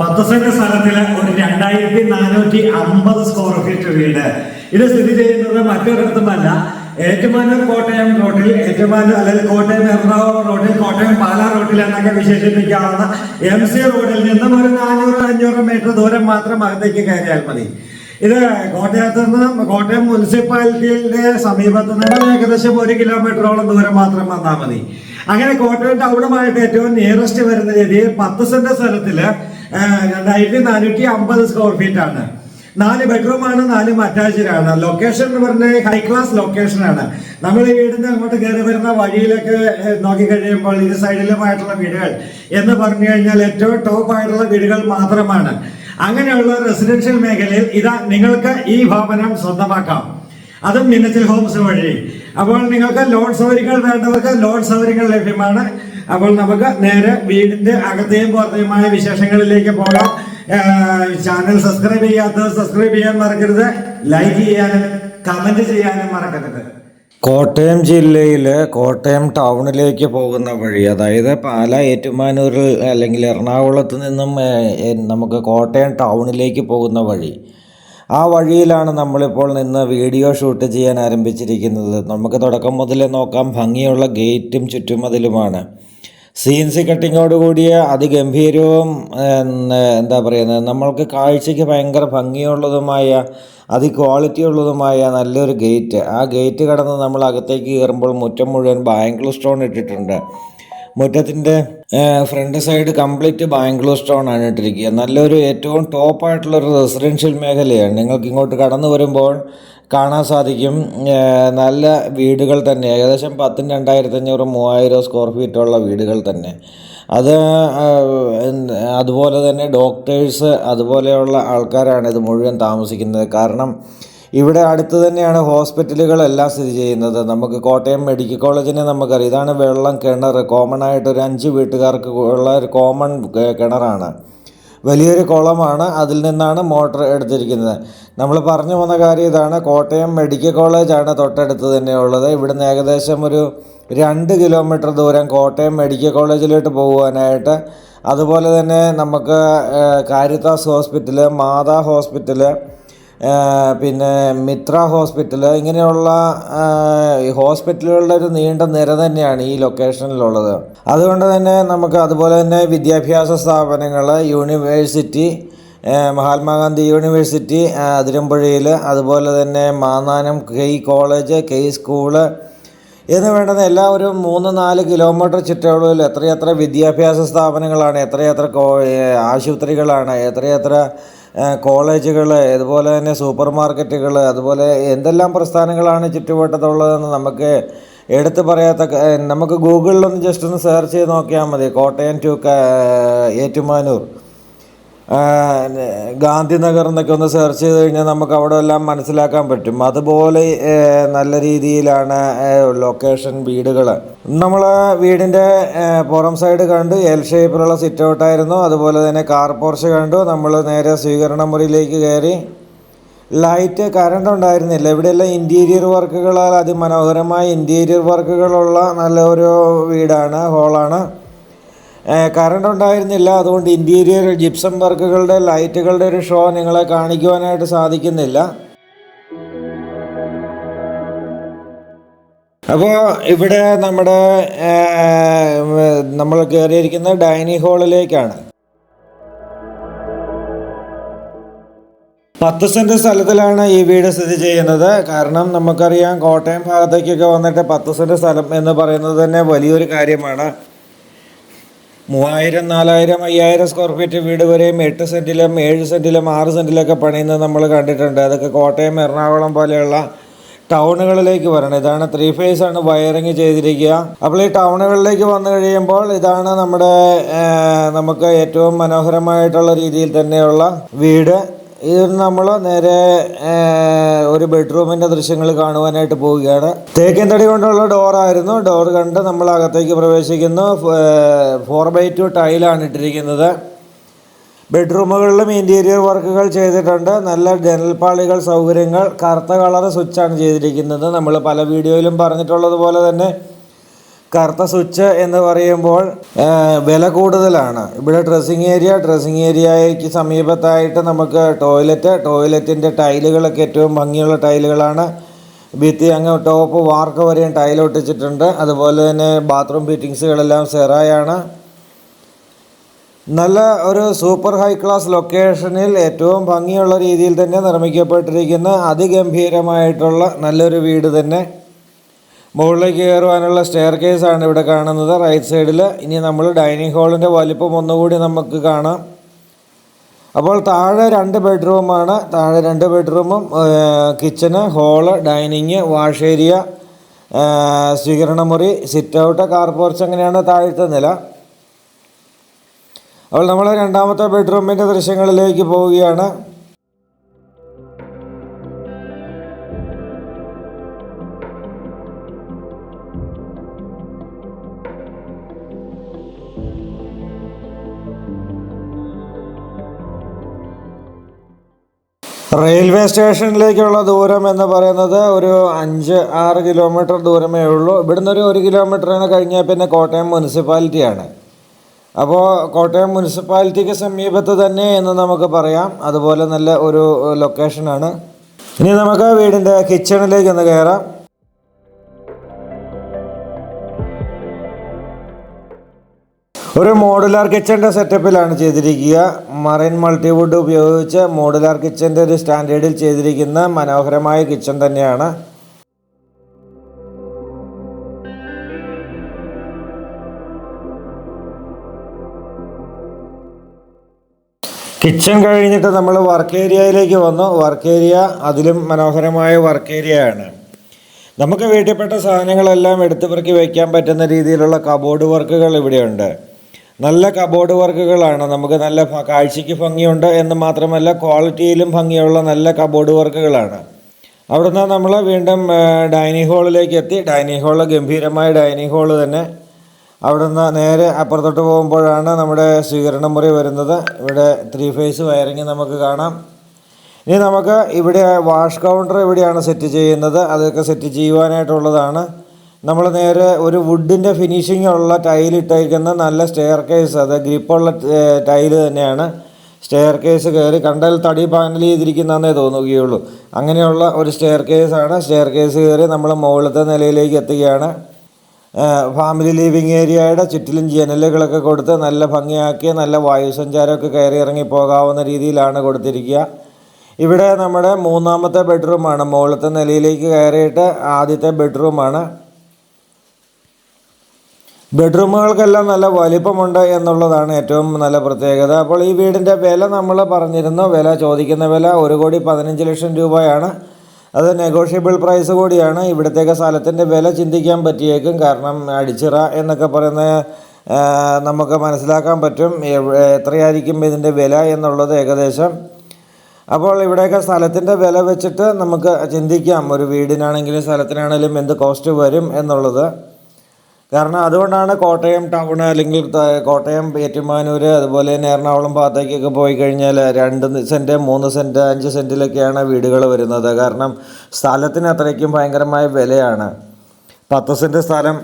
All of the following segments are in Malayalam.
10 സെന്റ് സ്ഥലത്തില് ഒരു 2450 സ്ക്വയർ ഫീറ്റ് വീട്. ഇത് സ്ഥിതി ചെയ്യുന്നത് മറ്റൊരിടത്തുമല്ല, ഏറ്റുമാനൂർ കോട്ടയം റോഡിൽ, ഏറ്റുമാനൂർ അല്ലെങ്കിൽ കോട്ടയം എറണാകുളം റോഡിൽ, കോട്ടയം പാലാ റോഡിൽ എന്നൊക്കെ വിശേഷിപ്പിക്കാവുന്ന MC റോഡിൽ നിന്നും ഒരു 400-500 മീറ്റർ ദൂരം മാത്രം അകത്തേക്ക് കയറിയാൽ മതി. ഇത് കോട്ടയത്ത് നിന്ന്, കോട്ടയം മുനിസിപ്പാലിറ്റിയുടെ സമീപത്ത് നിന്ന് ഏകദേശം 1 കിലോമീറ്ററോളം ദൂരം മാത്രം വന്നാൽ മതി. അങ്ങനെ കോട്ടയം ടൗണുമായിട്ട് ഏറ്റവും നിയറസ്റ്റ് വരുന്ന രീതിയിൽ 10 സെന്റ് സ്ഥലത്തില് 2450 സ്ക്വയർ ഫീറ്റ് ആണ്. 4 ബെഡ്റൂമാണ്, 4 അറ്റാച്ച്ഡാണ്. ലൊക്കേഷൻ എന്ന് പറഞ്ഞാൽ ഹൈ ക്ലാസ് ലൊക്കേഷനാണ്. നമ്മൾ ഈ വീടിന്റെ അങ്ങോട്ട് കയറി വരുന്ന വഴിയിലൊക്കെ നോക്കിക്കഴിയുമ്പോൾ ഇരു സൈഡിലുമായിട്ടുള്ള വീടുകൾ എന്ന് പറഞ്ഞു കഴിഞ്ഞാൽ ഏറ്റവും ടോപ്പ് ആയിട്ടുള്ള വീടുകൾ മാത്രമാണ്. അങ്ങനെയുള്ള റെസിഡൻഷ്യൽ മേഖലയിൽ ഇതാ നിങ്ങൾക്ക് ഈ ഭവനം സ്വന്തമാക്കാം, അതും മിന്നച്ചൽ ഹോംസ് വഴി. അപ്പോൾ നിങ്ങൾക്ക് ലോൺ സൗകര്യങ്ങൾ വേണ്ടവർക്ക് ലോൺ സൗകര്യങ്ങൾ ലഭ്യമാണ്. അപ്പോൾ നമുക്ക് നേരെ വീടിന്റെ അകത്തെയും പുറത്തെയുമായ വിശേഷങ്ങളിലേക്ക് പോകാം. ചാനൽ സബ്സ്ക്രൈബ് ചെയ്യാത്തവർ സബ്സ്ക്രൈബ് ചെയ്യാൻ മറക്കരുത്, ലൈക്ക് ചെയ്യാനും കമന്റ് ചെയ്യാനും മറക്കരുത്. കോട്ടയം ജില്ലയിൽ കോട്ടയം ടൗണിലേക്ക് പോകുന്ന വഴി, അതായത് പാല ഏറ്റുമാനൂരിൽ അല്ലെങ്കിൽ എറണാകുളത്ത് നിന്നും നമുക്ക് കോട്ടയം ടൗണിലേക്ക് പോകുന്ന വഴി, ആ വഴിയിലാണ് നമ്മളിപ്പോൾ നിന്ന് വീഡിയോ ഷൂട്ട് ചെയ്യാൻ ആരംഭിച്ചിരിക്കുന്നത്. നമുക്ക് തുടക്കം മുതലേ നോക്കാം. ഭംഗിയുള്ള ഗേറ്റും ചുറ്റുമതിലുമാണ്. CNC കട്ടിങ്ങോട് കൂടിയ അതിഗംഭീരവും എന്താ പറയുന്നത്, നമ്മൾക്ക് കാഴ്ചയ്ക്ക് ഭയങ്കര ഭംഗിയുള്ളതുമായ ക്വാളിറ്റി ഉള്ളതുമായ നല്ലൊരു ഗേറ്റ്. ആ ഗേറ്റ് കടന്ന് നമ്മൾ അകത്തേക്ക് കയറുമ്പോൾ മുറ്റം മുഴുവൻ ബാംഗ്ലൂർ സ്റ്റോൺ ഇട്ടിട്ടുണ്ട്. മുറ്റത്തിൻ്റെ front side complete Bangalore stone ആണ് ഇട്ടിരിക്കുക. നല്ലൊരു ഏറ്റവും ടോപ്പായിട്ടുള്ളൊരു റെസിഡൻഷ്യൽ മേഖലയാണ്. നിങ്ങൾക്ക് ഇങ്ങോട്ട് കടന്നു വരുമ്പോൾ കാണാൻ സാധിക്കും. നല്ല വീടുകൾ തന്നെ, ഏകദേശം 10,000, 2,500, 3,000 സ്ക്വയർ ഫീറ്റുള്ള വീടുകൾ തന്നെ. അതുപോലെ തന്നെ ഡോക്ടേഴ്സ്, അതുപോലെയുള്ള ആൾക്കാരാണ് ഇത് മുഴുവൻ താമസിക്കുന്നത്. കാരണം ഇവിടെ അടുത്ത് തന്നെയാണ് ഹോസ്പിറ്റലുകളെല്ലാം സ്ഥിതി ചെയ്യുന്നത്. നമുക്ക് കോട്ടയം മെഡിക്കൽ കോളേജിനെ നമുക്കറിയാം. ഇതാണ് വെള്ളം, കിണർ, കോമൺ ആയിട്ട് ഒരു 5 വീട്ടുകാർക്ക് ഉള്ള ഒരു കോമൺ കിണറാണ്. വലിയൊരു കുളമാണ്, അതിൽ നിന്നാണ് മോട്ടർ എടുത്തിരിക്കുന്നത്. നമ്മൾ പറഞ്ഞു വന്ന കാര്യം ഇതാണ്. കോട്ടയം മെഡിക്കൽ കോളേജാണ് തൊട്ടടുത്ത് തന്നെ ഉള്ളത്. ഇവിടുന്ന് ഏകദേശം ഒരു 2 കിലോമീറ്റർ ദൂരം കോട്ടയം മെഡിക്കൽ കോളേജിലോട്ട് പോകുവാനായിട്ട്. അതുപോലെ തന്നെ നമുക്ക് കാരിത്താസ് ഹോസ്പിറ്റല്, മാതാ ഹോസ്പിറ്റല്, പിന്നെ മിത്ര ഹോസ്പിറ്റൽ, ഇങ്ങനെയുള്ള ഹോസ്പിറ്റലുകളുടെ ഒരു നീണ്ട നിര തന്നെയാണ് ഈ ലൊക്കേഷനിലുള്ളത്. അതുകൊണ്ട് തന്നെ നമുക്ക് അതുപോലെ തന്നെ വിദ്യാഭ്യാസ സ്ഥാപനങ്ങൾ, യൂണിവേഴ്സിറ്റി, മഹാത്മാഗാന്ധി യൂണിവേഴ്സിറ്റി അതിരമ്പുഴയിൽ, അതുപോലെ തന്നെ Mannanam K college, K school എന്ന് വേണ്ടുന്ന എല്ലാ ഒരു 3-4 കിലോമീറ്റർ ചുറ്റളവിൽ എത്രയെത്ര വിദ്യാഭ്യാസ സ്ഥാപനങ്ങളാണ്, എത്രയെത്ര ആശുപത്രികളാണ്, എത്രയെത്ര കോളേജുകൾ, അതുപോലെ തന്നെ സൂപ്പർ മാർക്കറ്റുകൾ, അതുപോലെ എന്തെല്ലാം പ്രസ്ഥാനങ്ങളാണ് ചുറ്റുവട്ടത്തുള്ളതെന്ന് നമുക്ക് എടുത്തു പറയാത്ത. നമുക്ക് ഗൂഗിളിലൊന്ന് ജസ്റ്റ് ഒന്ന് സെർച്ച് ചെയ്ത് നോക്കിയാൽ മതി. കോട്ടയം ടു ഏറ്റുമാനൂർ, ഗാന്ധിനഗർ എന്നൊക്കെ ഒന്ന് സെർച്ച് ചെയ്ത് കഴിഞ്ഞാൽ നമുക്ക് അവിടെ എല്ലാം മനസ്സിലാക്കാൻ പറ്റും. അതുപോലെ നല്ല രീതിയിലാണ് ലൊക്കേഷൻ വീടുകൾ. നമ്മൾ വീടിൻ്റെ പുറം സൈഡ് കണ്ടു, എൽ ഷേപ്പിലുള്ള സിറ്റ് ഔട്ടായിരുന്നു. അതുപോലെ തന്നെ കാർ പോർച്ച് കണ്ടു. നമ്മൾ നേരെ സ്വീകരണ മുറിയിലേക്ക് കയറി. ലൈറ്റ്, കറണ്ട് ഉണ്ടായിരുന്നില്ല. ഇവിടെയെല്ലാം ഇൻറ്റീരിയർ വർക്കുകളാൽ അതിമനോഹരമായ ഇൻറ്റീരിയർ വർക്കുകളുള്ള നല്ലൊരു വീടാണ്, ഹോളാണ്. കറണ്ട് ഉണ്ടായിരുന്നില്ല. അതുകൊണ്ട് ഇൻറ്റീരിയർ ജിപ്സം വർക്കുകളുടെ ലൈറ്റുകളുടെ ഒരു ഷോ നിങ്ങളെ കാണിക്കുവാനായിട്ട് സാധിക്കുന്നില്ല. അപ്പോൾ ഇവിടെ നമ്മൾ കയറിയിരിക്കുന്ന ഡൈനിങ് ഹാളിലേക്കാണ്. 10 സെൻറ്റ് സ്ഥലത്തിലാണ് ഈ വീട് സ്ഥിതി ചെയ്യുന്നത്. കാരണം നമുക്കറിയാം, കോട്ടയം ഭാഗത്തേക്കൊക്കെ വന്നിട്ട് 10 സെൻറ്റ് സ്ഥലം എന്ന് പറയുന്നത് തന്നെ വലിയൊരു കാര്യമാണ്. 3000, 4000, 5000 സ്ക്വയർ ഫീറ്റ് വീട് വരെയും 8 സെൻറ്റിലും 7 സെൻറ്റിലും 6 സെൻറ്റിലൊക്കെ പണിയുന്നത് നമ്മൾ കണ്ടിട്ടുണ്ട്. അതൊക്കെ കോട്ടയം, എറണാകുളം പോലെയുള്ള ടൗണുകളിലേക്ക് വരണം. ഇതാണ് 3 ഫേസ് ആണ് വയറിങ് ചെയ്തിരിക്കുക. അപ്പോൾ ഈ ടൗണുകളിലേക്ക് വന്നു കഴിയുമ്പോൾ ഇതാണ് നമുക്ക് ഏറ്റവും മനോഹരമായിട്ടുള്ള രീതിയിൽ തന്നെയുള്ള വീട്. ഇതിൽ നമ്മൾ നേരെ ഒരു ബെഡ്റൂമിൻ്റെ ദൃശ്യങ്ങൾ കാണുവാനായിട്ട് പോവുകയാണ്. തേക്കിൻ തടി കൊണ്ടുള്ള ഡോറായിരുന്നു. ഡോർ കണ്ട് നമ്മൾ അകത്തേക്ക് പ്രവേശിക്കുന്നു. 4x2 ടൈലാണ് ഇട്ടിരിക്കുന്നത്. ബെഡ്റൂമുകളിലും ഇൻറ്റീരിയർ വർക്കുകൾ ചെയ്തിട്ടുണ്ട്. നല്ല ജനൽപ്പാളികൾ, സൗകര്യങ്ങൾ, കറുത്ത കളർ സ്വിച്ചാണ് ചെയ്തിരിക്കുന്നത്. നമ്മൾ പല വീഡിയോയിലും പറഞ്ഞിട്ടുള്ളത് പോലെ തന്നെ കറുത്ത സ്വിച്ച് എന്ന് പറയുമ്പോൾ വില കൂടുതലാണ്. ഇവിടെ ഡ്രസ്സിങ് ഏരിയയ്ക്ക് സമീപത്തായിട്ട് നമുക്ക് ടോയ്ലറ്റിൻ്റെ ടൈലുകളൊക്കെ ഏറ്റവും ഭംഗിയുള്ള ടൈലുകളാണ്. ഭിത്തി അങ്ങ് ടോപ്പ് വാർക്ക് വരെയും ടൈൽ ഒട്ടിച്ചിട്ടുണ്ട്. അതുപോലെ തന്നെ ബാത്റൂം ഫിറ്റിങ്സുകളെല്ലാം സെറായാണ്. നല്ല ഒരു സൂപ്പർ ഹൈ ക്ലാസ് ലൊക്കേഷനിൽ ഏറ്റവും ഭംഗിയുള്ള രീതിയിൽ തന്നെ നിർമ്മിക്കപ്പെട്ടിരിക്കുന്ന അതിഗംഭീരമായിട്ടുള്ള നല്ലൊരു വീട് തന്നെ. മുകളിലേക്ക് കയറുവാനുള്ള സ്റ്റെയർ കേസാണ് ഇവിടെ കാണുന്നത് റൈറ്റ് സൈഡിൽ. ഇനി നമ്മൾ ഡൈനിങ് ഹാളിൻ്റെ വലിപ്പം ഒന്നുകൂടി നമുക്ക് കാണാം. അപ്പോൾ താഴെ 2 ബെഡ്റൂമാണ്. താഴെ 2 ബെഡ്റൂമും kitchen, hall, dining, wash area, സ്വീകരണമുറി, സിറ്റ് ഔട്ട്, കാർ പോർച്ച്, അങ്ങനെയാണ് താഴത്തെ നില. അപ്പോൾ നമ്മൾ രണ്ടാമത്തെ ബെഡ്റൂമിൻ്റെ ദൃശ്യങ്ങളിലേക്ക് പോവുകയാണ്. റെയിൽവേ സ്റ്റേഷനിലേക്കുള്ള ദൂരം എന്ന് പറയുന്നത് ഒരു 5-6 കിലോമീറ്റർ ദൂരമേ ഉള്ളൂ. ഇവിടുന്ന് ഒരു 1 കിലോമീറ്ററിന് കഴിഞ്ഞാൽ പിന്നെ കോട്ടയം മുനിസിപ്പാലിറ്റിയാണ്. അപ്പോൾ കോട്ടയം മുനിസിപ്പാലിറ്റിക്ക് സമീപത്ത് തന്നെ എന്ന് നമുക്ക് പറയാം. അതുപോലെ നല്ല ഒരു ലൊക്കേഷനാണ്. ഇനി നമുക്ക് വീടിൻ്റെ കിച്ചണിലേക്ക് ഒന്ന് കയറാം. ഒരു മോഡുലാർ കിച്ചൻ്റെ സെറ്റപ്പിലാണ് ചെയ്തിരിക്കുക. മറൈൻ മൾട്ടിവുഡ് ഉപയോഗിച്ച് മോഡുലാർ കിച്ചൻ്റെ ഒരു സ്റ്റാൻഡേർഡിൽ ചെയ്തിരിക്കുന്ന മനോഹരമായ കിച്ചൺ തന്നെയാണ്. കിച്ചൺ കഴിഞ്ഞിട്ട് നമ്മൾ വർക്ക് ഏരിയയിലേക്ക് വന്നു. വർക്ക് ഏരിയ അതിലും മനോഹരമായ വർക്ക് ഏരിയയാണ്. നമുക്ക് വീട്ടിൽപ്പെട്ട സാധനങ്ങളെല്ലാം എടുത്തു പെറുക്കി വയ്ക്കാൻ പറ്റുന്ന രീതിയിലുള്ള കബോർഡ് വർക്കുകൾ ഇവിടെയുണ്ട്. നല്ല കബോർഡ് വർക്കുകളാണ്. നമുക്ക് നല്ല കാഴ്ചയ്ക്ക് ഭംഗിയുണ്ട് എന്ന് മാത്രമല്ല ക്വാളിറ്റിയിലും ഭംഗിയുള്ള നല്ല കബോർഡ് വർക്കുകളാണ്. അവിടുന്ന് നമ്മൾ വീണ്ടും ഡൈനിങ് ഹാളിലേക്ക് എത്തി. ഡൈനിങ് ഹാള് ഗംഭീരമായ ഡൈനിങ് ഹാള് തന്നെ. അവിടുന്ന് നേരെ അപ്പുറത്തോട്ട് പോകുമ്പോഴാണ് നമ്മുടെ സ്വീകരണമുറി വരുന്നത്. ഇവിടെ 3 ഫേസ് വയറിങ് നമുക്ക് കാണാം. ഇനി നമുക്ക് ഇവിടെ വാഷ് കൗണ്ടർ ഇവിടെയാണ് സെറ്റ് ചെയ്യുന്നത്. അതൊക്കെ സെറ്റ് ചെയ്യുവാനായിട്ടുള്ളതാണ്. നമ്മൾ നേരെ ഒരു വുഡിൻ്റെ ഫിനിഷിംഗ് ഉള്ള ടൈലിട്ടേക്കുന്ന നല്ല സ്റ്റെയർ കേസ്, അത് ഗ്രിപ്പുള്ള ടൈല് തന്നെയാണ്. സ്റ്റെയർ കേസ് കയറി കണ്ടാൽ തടി പാനൽ ചെയ്തിരിക്കുന്നതെന്നേ തോന്നുകയുള്ളൂ. അങ്ങനെയുള്ള ഒരു സ്റ്റെയർ കേസാണ്. സ്റ്റെയർ കേസ് കയറി നമ്മൾ മുകളിലത്തെ നിലയിലേക്ക് എത്തുകയാണ്. ഫാമിലി ലിവിങ് ഏരിയയുടെ ചുറ്റിലും ജനലുകളൊക്കെ കൊടുത്ത് നല്ല ഭംഗിയാക്കി നല്ല വായുസഞ്ചാരമൊക്കെ കയറി ഇറങ്ങി പോകാവുന്ന രീതിയിലാണ് കൊടുത്തിരിക്കുക. ഇവിടെ നമ്മുടെ 3ാമത്തെ ബെഡ്റൂമാണ്. മുകളിലത്തെ നിലയിലേക്ക് കയറിയിട്ട് ആദ്യത്തെ ബെഡ്റൂമാണ്. ബെഡ്റൂമുകൾക്കെല്ലാം നല്ല വലിപ്പമുണ്ട് എന്നുള്ളതാണ് ഏറ്റവും നല്ല പ്രത്യേകത. അപ്പോൾ ഈ വീടിൻ്റെ വില നമ്മൾ പറഞ്ഞിരുന്നു. ചോദിക്കുന്ന വില 1,15 ലക്ഷം രൂപയാണ്. അത് നെഗോഷ്യബിൾ പ്രൈസ് കൂടിയാണ്. ഇവിടത്തേക്ക് സ്ഥലത്തിൻ്റെ വില ചിന്തിക്കാൻ പറ്റിയേക്കും. കാരണം അടിച്ചിറ എന്നൊക്കെ പറയുന്ന നമുക്ക് മനസ്സിലാക്കാൻ പറ്റും എത്രയായിരിക്കും ഇതിൻ്റെ വില എന്നുള്ളത് ഏകദേശം. അപ്പോൾ ഇവിടെയൊക്കെ സ്ഥലത്തിൻ്റെ വില വെച്ചിട്ട് നമുക്ക് ചിന്തിക്കാം ഒരു വീടിനാണെങ്കിലും സ്ഥലത്തിനാണെങ്കിലും എന്ത് കോസ്റ്റ് വരും എന്നുള്ളത്. കാരണം അതുകൊണ്ടാണ് കോട്ടയം ടൗൺ അല്ലെങ്കിൽ കോട്ടയം ഏറ്റുമാനൂർ അതുപോലെ തന്നെ എറണാകുളം ഭാഗത്തേക്കൊക്കെ പോയി കഴിഞ്ഞാൽ 2 സെൻറ്റ് 3 സെൻറ്റ് 5 സെൻറ്റിലൊക്കെയാണ് വീടുകൾ വരുന്നത്. കാരണം സ്ഥലത്തിന് അത്രയ്ക്കും ഭയങ്കരമായ വിലയാണ്. 10 സെൻറ്റ് സ്ഥലം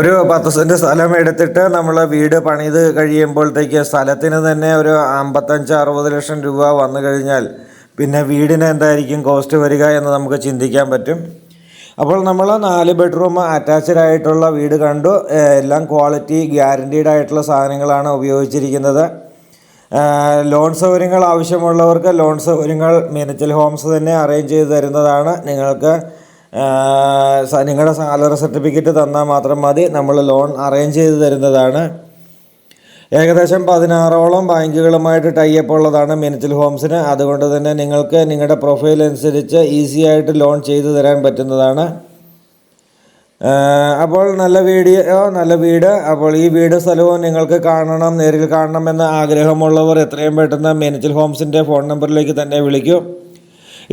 ഒരു 10 സെൻറ്റ് സ്ഥലം എടുത്തിട്ട് നമ്മൾ വീട് പണിത് കഴിയുമ്പോഴത്തേക്ക് സ്ഥലത്തിന് തന്നെ ഒരു 55-60 ലക്ഷം രൂപ വന്നു കഴിഞ്ഞാൽ പിന്നെ വീടിന് എന്തായിരിക്കും കോസ്റ്റ് വരിക എന്ന് നമുക്ക് ചിന്തിക്കാൻ പറ്റും. അപ്പോൾ നമ്മൾ 4 ബെഡ്റൂം അറ്റാച്ച്ഡ് ആയിട്ടുള്ള വീട് കണ്ടു. എല്ലാം ക്വാളിറ്റി ഗ്യാരൻറ്റീഡ് ആയിട്ടുള്ള സാധനങ്ങളാണ് ഉപയോഗിച്ചിരിക്കുന്നത്. ലോൺ സൗകര്യങ്ങൾ ആവശ്യമുള്ളവർക്ക് ലോൺ സൗകര്യങ്ങൾ മീനച്ചൽ ഹോംസ് തന്നെ അറേഞ്ച് ചെയ്ത് തരുന്നതാണ്. നിങ്ങൾക്ക് നിങ്ങളുടെ സാലറി സർട്ടിഫിക്കറ്റ് തന്നാൽ മാത്രം മതി, നമ്മൾ ലോൺ അറേഞ്ച് ചെയ്ത് തരുന്നതാണ്. ഏകദേശം 16ഓളം ബാങ്കുകളുമായിട്ട് ടൈപ്പ് ഉള്ളതാണ് മീനച്ചൽ ഹോംസിന്. അതുകൊണ്ട് തന്നെ നിങ്ങൾക്ക് നിങ്ങളുടെ പ്രൊഫൈൽ അനുസരിച്ച് ഈസി ആയിട്ട് ലോൺ ചെയ്തു തരാൻ പറ്റുന്നതാണ്. അപ്പോൾ നല്ല വീട്. അപ്പോൾ ഈ വീട് സ്ഥലവും നിങ്ങൾക്ക് നേരിൽ കാണണമെന്ന് ആഗ്രഹമുള്ളവർ എത്രയും പെട്ടെന്ന് മീനച്ചൽ ഹോംസിൻ്റെ ഫോൺ നമ്പറിലേക്ക് തന്നെ വിളിക്കൂ.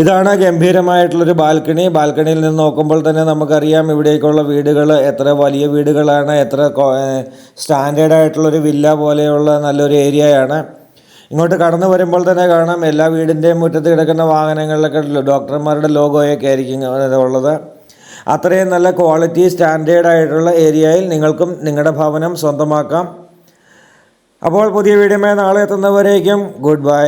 ഇതാണ് ഗംഭീരമായിട്ടുള്ളൊരു ബാൽക്കണിയിൽ നിന്ന് നോക്കുമ്പോൾ തന്നെ നമുക്കറിയാം ഇവിടേക്കുള്ള വീടുകൾ എത്ര വലിയ വീടുകളാണ്, എത്ര സ്റ്റാൻഡേർഡ് ആയിട്ടുള്ളൊരു വില്ല പോലെയുള്ള നല്ലൊരു ഏരിയയാണ്. ഇങ്ങോട്ട് കടന്നു വരുമ്പോൾ തന്നെ കാണാം എല്ലാ വീടിൻ്റെയും മുറ്റത്ത് കിടക്കുന്ന വാഹനങ്ങളിലൊക്കെ ഡോക്ടർമാരുടെ ലോഗോയൊക്കെ ആയിരിക്കും ഉള്ളത്. അത്രയും നല്ല ക്വാളിറ്റി സ്റ്റാൻഡേർഡ് ആയിട്ടുള്ള ഏരിയയിൽ നിങ്ങൾക്കും നിങ്ങളുടെ ഭവനം സ്വന്തമാക്കാം. അപ്പോൾ പുതിയ വീഡിയോയുമായി നാളെ എത്തുന്നവരേക്കും ഗുഡ് ബൈ.